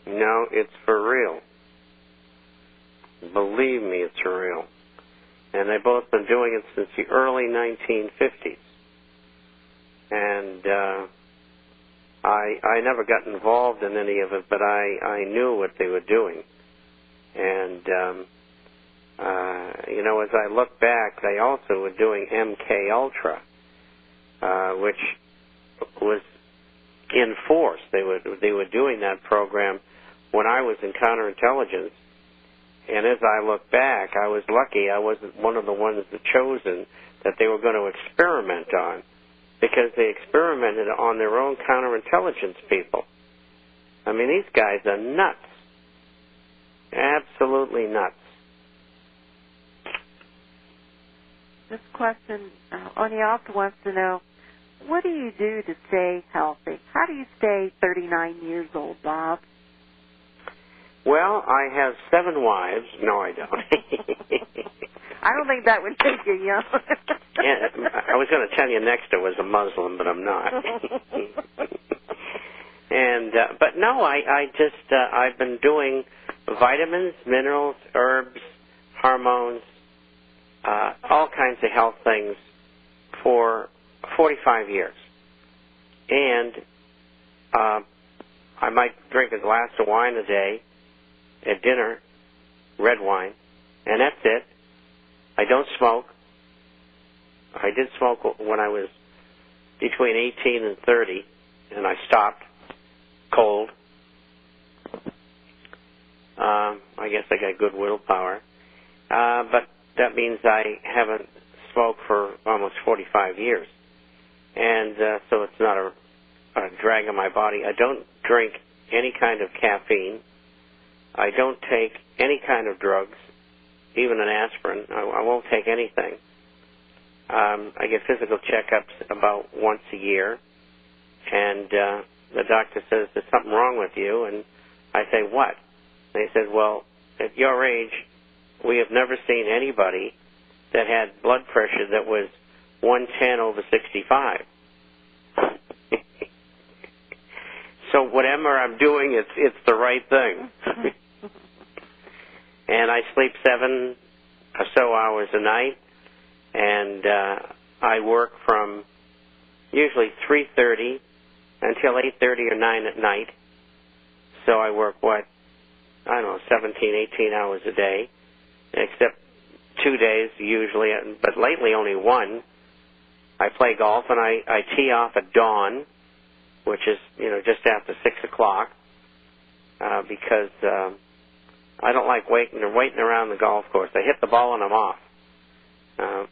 No, it's for real. Believe me, it's for real. And they've both been doing it since the early 1950s. And I never got involved in any of it, but I knew what they were doing. And, you know, as I look back, they also were doing MK Ultra, which was in force. They were doing that program when I was in counterintelligence. And as I look back, I was lucky I wasn't one of the ones that chosen that they were going to experiment on, because they experimented on their own counterintelligence people. I mean, these guys are nuts. Absolutely nuts. This question, Oni also wants to know, what do you do to stay healthy? How do you stay 39 years old, Bob? Well, I have 7 wives. No, I don't. I don't think that would make you young. I was going to tell you next I was a Muslim, but I'm not. And but no, I just I've been doing vitamins, minerals, herbs, hormones, all kinds of health things for 45 years. And I might drink a glass of wine a day at dinner, red wine, and that's it. I don't smoke. I did smoke when I was between 18 and 30, and I stopped cold. I guess I got good willpower. But that means I haven't smoked for almost 45 years. And so it's not a drag on my body. I don't drink any kind of caffeine. I don't take any kind of drugs, even an aspirin. I won't take anything. I get physical checkups about once a year, and the doctor says, there's something wrong with you, and I say, what? And he says, well, at your age, we have never seen anybody that had blood pressure that was 110 over 65. So whatever I'm doing, it's the right thing. And I sleep 7 or so hours a night, and I work from usually 3:30 until 8:30 or 9 at night. So I work, 17, 18 hours a day, except 2 days usually, but lately only 1. I play golf, and I tee off at dawn, which is, just after 6 o'clock, because I don't like waiting around the golf course. I hit the ball and I'm off.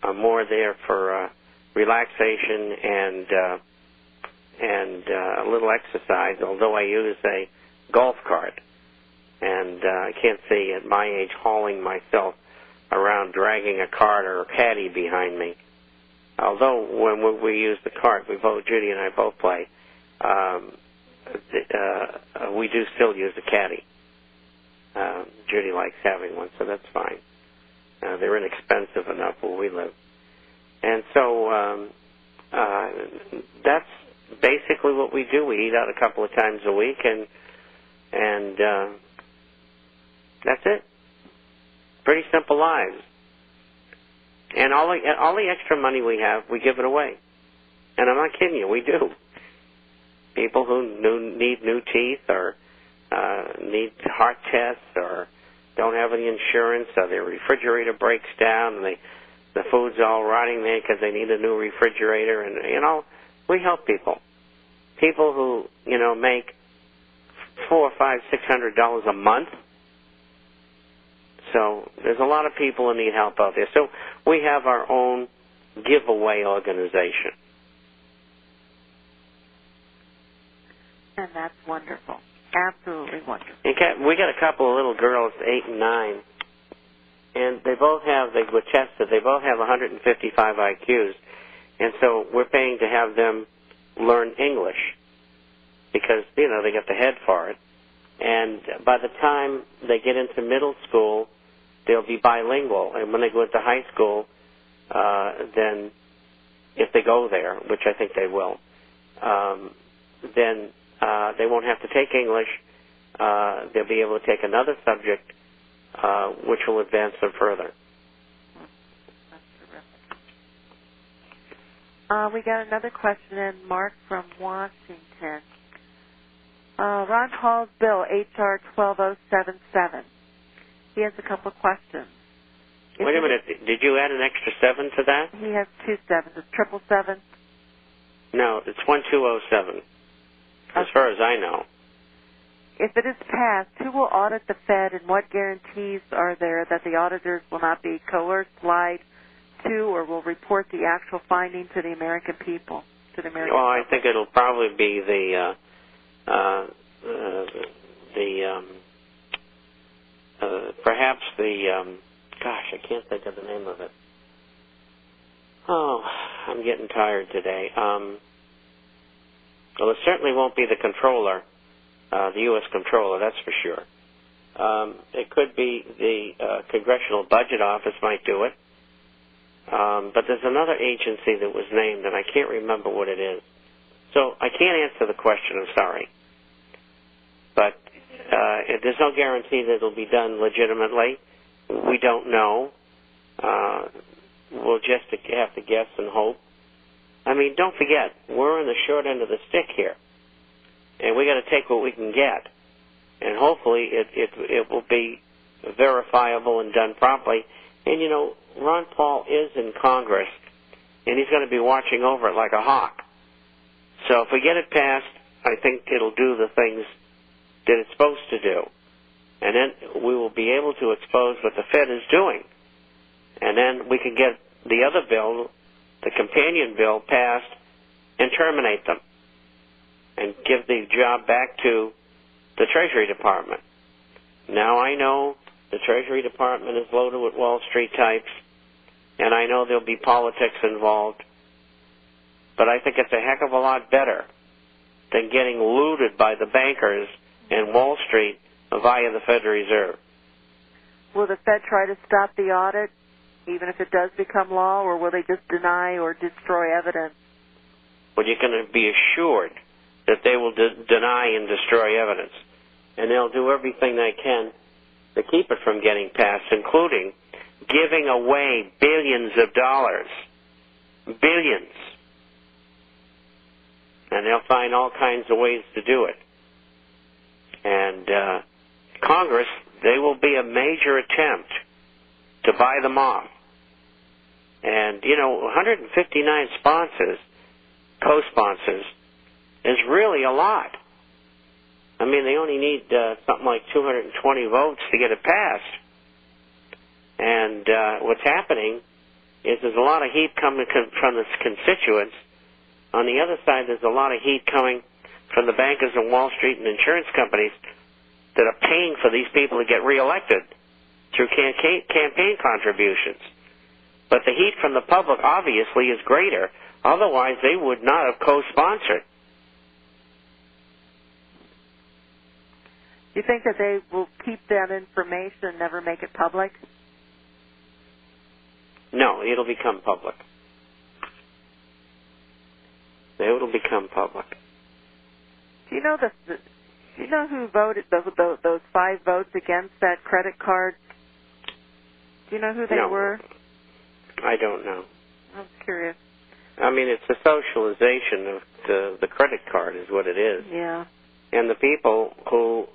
I'm more there for relaxation and a little exercise, although I use a golf cart. And I can't see at my age hauling myself around dragging a cart or a caddy behind me. Although when we use the cart, Judy and I both play, we do still use a caddy. Judy likes having one, so that's fine. They're inexpensive enough where we live. And so that's basically what we do. We eat out a couple of times a week, and that's it. Pretty simple lives. And all the extra money we have, we give it away. And I'm not kidding you, we do. People who need new teeth or need heart tests or don't have any insurance, or their refrigerator breaks down and the food's all rotting there because they need a new refrigerator. And, we help people. People who, make $400, $500, $600 a month. So there's a lot of people who need help out there. So we have our own giveaway organization. And that's wonderful. Absolutely wonderful. We got a couple of little girls, 8 and 9, and they were tested, they both have 155 IQs, and so we're paying to have them learn English because, they got the head for it. And by the time they get into middle school, they'll be bilingual. And when they go into high school, then if they go there, which I think they will, then they won't have to take English, they'll be able to take another subject which will advance them further. That's terrific. We got another question in, Mark from Washington. Ron Paul's bill, H.R. 12077. He has a couple of questions. Wait a minute. Did you add an extra 7 to that? He has 2 sevens. It's 777? No, it's 1207, as far as I know. If it is passed, who will audit the Fed, and what guarantees are there that the auditors will not be coerced, lied to, or will report the actual finding to the American people? Well, I think it'll probably be perhaps the gosh, I can't think of the name of it. Oh, I'm getting tired today. Well, it certainly won't be the controller, the U.S. controller, that's for sure. It could be the Congressional Budget Office might do it. But there's another agency that was named, and I can't remember what it is. So I can't answer the question, I'm sorry. But there's no guarantee that it'll be done legitimately. We don't know. We'll just have to guess and hope. I mean, don't forget, we're on the short end of the stick here. And we got to take what we can get. And hopefully it will be verifiable and done properly. And, you know, Ron Paul is in Congress, and he's going to be watching over it like a hawk. So if we get it passed, I think it'll do the things that it's supposed to do. And then we will be able to expose what the Fed is doing. And then we can get the other bill, the companion bill, passed and terminate them and give the job back to the Treasury Department. Now I know the Treasury Department is loaded with Wall Street types, and I know there'll be politics involved, but I think it's a heck of a lot better than getting looted by the bankers and Wall Street via the Federal Reserve. Will the Fed try to stop the audit, even if it does become law, or will they just deny or destroy evidence? Well, you can be assured that they will deny and destroy evidence, and they'll do everything they can to keep it from getting passed, including giving away billions of dollars. Billions. And they'll find all kinds of ways to do it. And Congress, they will be a major attempt to buy them off. And, you know, 159 sponsors, co-sponsors, is really a lot. I mean, they only need something like 220 votes to get it passed. And what's happening is there's a lot of heat coming from the constituents. On the other side, there's a lot of heat coming from the bankers and Wall Street and insurance companies that are paying for these people to get reelected through campaign contributions. But the heat from the public obviously is greater. Otherwise, they would not have co-sponsored. Do you think that they will keep that information and never make it public? No, it'll become public. It'll become public. Do you know do you know who voted those 5 votes against that credit card? Do you know who they were? I don't know. I was curious. I mean, it's a socialization of the credit card is what it is. Yeah. And the people who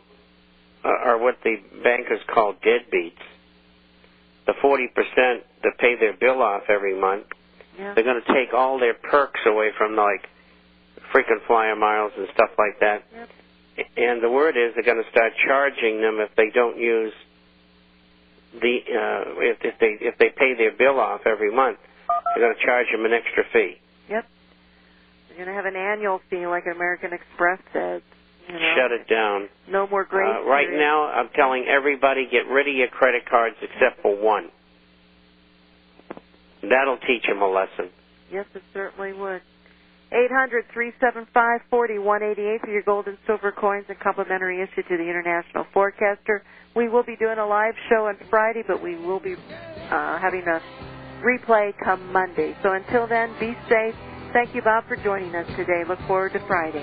are what the bankers call deadbeats, the 40% that pay their bill off every month, they're going to take all their perks away from, like, frequent flyer miles and stuff like that. Yep. And the word is they're going to start charging them if they don't use the if they pay their bill off every month. They're going to charge them an extra fee. Yep. They're going to have an annual fee like American Express says. You know, shut it down. No more grace right period. now, I'm telling everybody, get rid of your credit cards except for one. That'll teach them a lesson. Yes, it certainly would. 800-375-4188 for your gold and silver coins and complimentary issue to the International Forecaster. We will be doing a live show on Friday, but we will be having a replay come Monday. So until then, be safe. Thank you, Bob, for joining us today. Look forward to Friday.